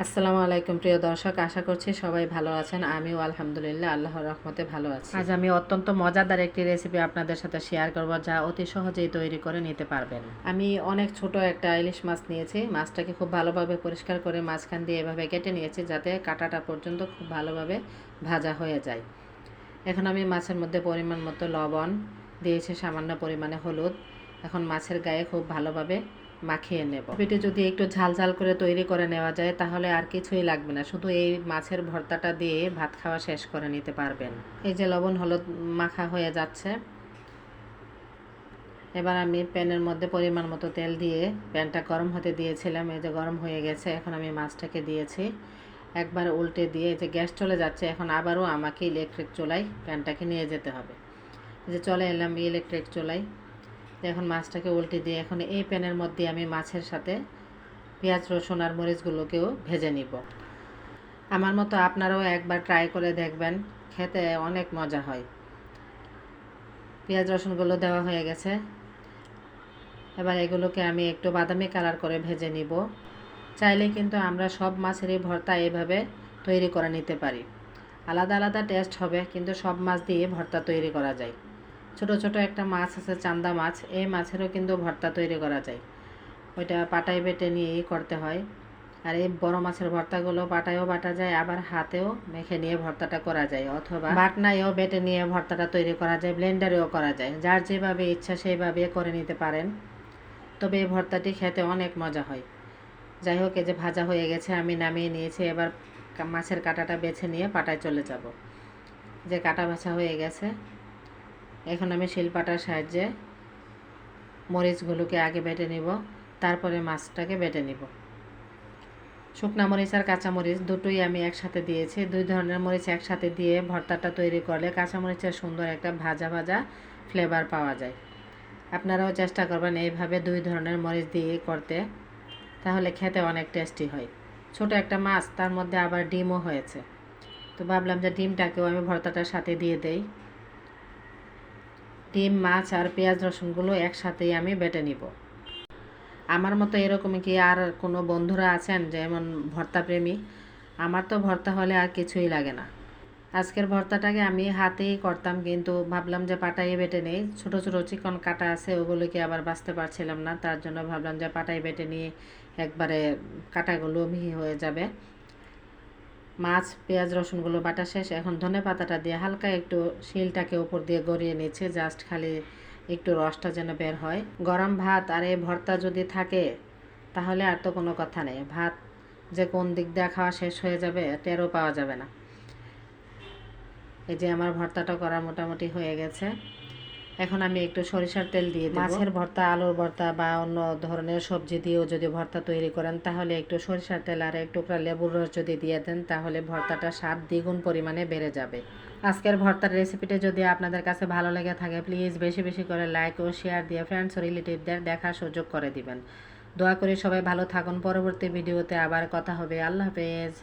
আসসালামু আলাইকুম প্রিয় দর্শক, আশা করছি সবাই ভালো আছেন। আমিও আলহামদুলিল্লাহ আল্লাহর রহমতে ভালো আছি। আজ আমি অত্যন্ত মজাদার একটি রেসিপি আপনাদের সাথে শেয়ার করব, যা অতি সহজেই তৈরি করে নিতে পারবেন। আমি অনেক ছোট একটা ইলিশ মাছ নিয়েছি। মাছটাকে খুব ভালোভাবে পরিষ্কার করে মাঝখান দিয়ে এভাবে কেটে নিয়েছি, যাতে কাঁটাটা পর্যন্ত খুব ভালোভাবে ভাজা হয়ে যায়। এখন আমি মাছের মধ্যে পরিমাণ মতো লবণ দিয়েছি, সামান্য পরিমাণে হলুদ। এখন মাছের গায়ে খুব ভালোভাবে মাখিয়ে নেব। রেসিপিটি যদি একটু ঝাল ঝাল করে তৈরি করে নেওয়া যায়, তাহলে আর কিছুই লাগবে না, শুধু এই মাছের ভর্তাটা দিয়ে ভাত খাওয়া শেষ করে নিতে পারবেন। এই যে লবণ হলুদ মাখা হয়ে যাচ্ছে, এবার আমি প্যানের মধ্যে পরিমাণ মতো তেল দিয়ে প্যানটা গরম হতে দিয়েছিলাম। এই যে গরম হয়ে গেছে, এখন আমি মাছটাকে দিয়েছি। একবার উল্টে দিয়ে যে গ্যাস চলে যাচ্ছে, এখন আবারও আমাকে ইলেকট্রিক চুলায় প্যানটাকে নিয়ে যেতে হবে। যে চলে এলাম ইলেকট্রিক চুলায়। এখন মাছটাকে উল্টে দিয়ে এখন এই প্যানের মধ্যে আমি মাছের সাথে পেঁয়াজ রসুন আর মরিচগুলোকেও ভেজে নিব। আমার মতো আপনারাও একবার ট্রাই করে দেখবেন, খেতে অনেক মজা হয়। পেঁয়াজ রসুনগুলো দেওয়া হয়ে গেছে, এবার এগুলোকে আমি একটু বাদামি কালার করে ভেজে নিব। চাইলে কিন্তু আমরা সব মাছেরই ভর্তা এইভাবে তৈরি করে নিতে পারি। আলাদা আলাদা টেস্ট হবে, কিন্তু সব মাছ দিয়ে ভর্তা তৈরি করা যায়। ছোট ছোট একটা মাছ আছে চান্দা মাছ, এই মাছেরও কিন্তু ভর্তা তৈরি করা যায়। ওইটা পাটায় বেটে নিয়েই করতে হয়। আর এই বড় মাছের ভর্তাগুলো পাটায়ও বাটা যায়, আবার হাতেও মেখে নিয়ে ভর্তাটা করা যায়, অথবা বাটনায়ও বেটে নিয়ে ভর্তাটা তৈরি করা যায়, ব্লেন্ডারেও করা যায়। যার যেভাবে ইচ্ছা সেইভাবে করে নিতে পারেন। তবে এই ভর্তাটি খেতে অনেক মজা হয়। যাই হোক, এই যে ভাজা হয়ে গেছে, আমি নামিয়ে নিয়েছি। এবার মাছের কাঁটাটা বেছে নিয়ে পাটায় চলে যাব। যে কাঁটা বাছা হয়ে গেছে, এখন আমি শিলপাটার সাহায্যে মরিচগুলোকে আগে বেটে নিব, তারপরে মাছটাকে বেটে নিব। শুকনা মরিচ আর কাঁচা মরিচ দুটোই আমি একসাথে দিয়েছি। দুই ধরনের মরিচ একসাথে দিয়ে ভর্তাটা তৈরি করলে কাঁচা মরিচের সুন্দর একটা ভাজা ভাজা ফ্লেভার পাওয়া যায়। আপনারাও চেষ্টা করবেন এইভাবে দুই ধরনের মরিচ দিয়ে করতে, তাহলে খেতে অনেক টেস্টি হয়। ছোট একটা মাছ, তার মধ্যে আবার ডিমও হয়েছে, তো ভাবলাম যে ডিমটাকেও আমি ভর্তাটার সাথে দিয়ে দেই। ডিম, মাছ আর পেঁয়াজ রসুনগুলো একসাথেই আমি বেটে নিব। আমার মতো এরকম কি আর কোনো বন্ধুরা আছেন যেমন ভর্তা প্রেমী? আমার তো ভর্তা হলে আর কিছুই লাগে না। আজকের ভর্তাটাকে আমি হাতেই করতাম, কিন্তু ভাবলাম যে পাটায় বেটে নেই। ছোট ছোট চিকন কাটা আছে, ওগুলোকে আবার বাছতে পারছিলাম না, তার জন্য ভাবলাম যে পাটায় বেটে নিয়ে একবারে কাটাগুলো মিহি হয়ে যাবে। মাছ পেঁয়াজ রসুনগুলো বাটা শেষ, এখন ধনে পাতাটা দিয়ে হালকা একটু শিলটাকে উপর দিয়ে গড়িয়ে নিচ্ছে, জাস্ট খালি একটু রসটা যেন বের হয়। গরম ভাত আর এই ভর্তা যদি থাকে, তাহলে আর তো কোনো কথা নেই। ভাত যে কোন দিক দিয়ে খাওয়া শেষ হয়ে যাবে টেরও পাওয়া যাবে না। এই যে আমার ভর্তাটা করা মোটামুটি হয়ে গেছে। এখন আমি একটু সরিষার তেল দিয়ে দেব। মাছের ভর্তা, আলুর ভর্তা বা অন্য ধরনের সবজি দিয়েও যদি ভর্তা তৈরি করেন, তাহলে একটু সরিষার তেল আর একটু লেবুর রস যদি দিয়ে দেন, তাহলে ভর্তাটা স্বাদ দ্বিগুণ পরিমাণে বেড়ে যাবে। আজকের ভর্তার রেসিপিটা যদি আপনাদের কাছে ভালো লেগে থাকে, প্লিজ বেশি বেশি করে লাইক ও শেয়ার দিয়ে ফ্রেন্ডস ও রিলেটিভদের দেখার সুযোগ করে দিবেন। দোয়া করি সবাই ভালো থাকুন। পরবর্তী ভিডিওতে আবার কথা হবে। আল্লাহ হাফেজ।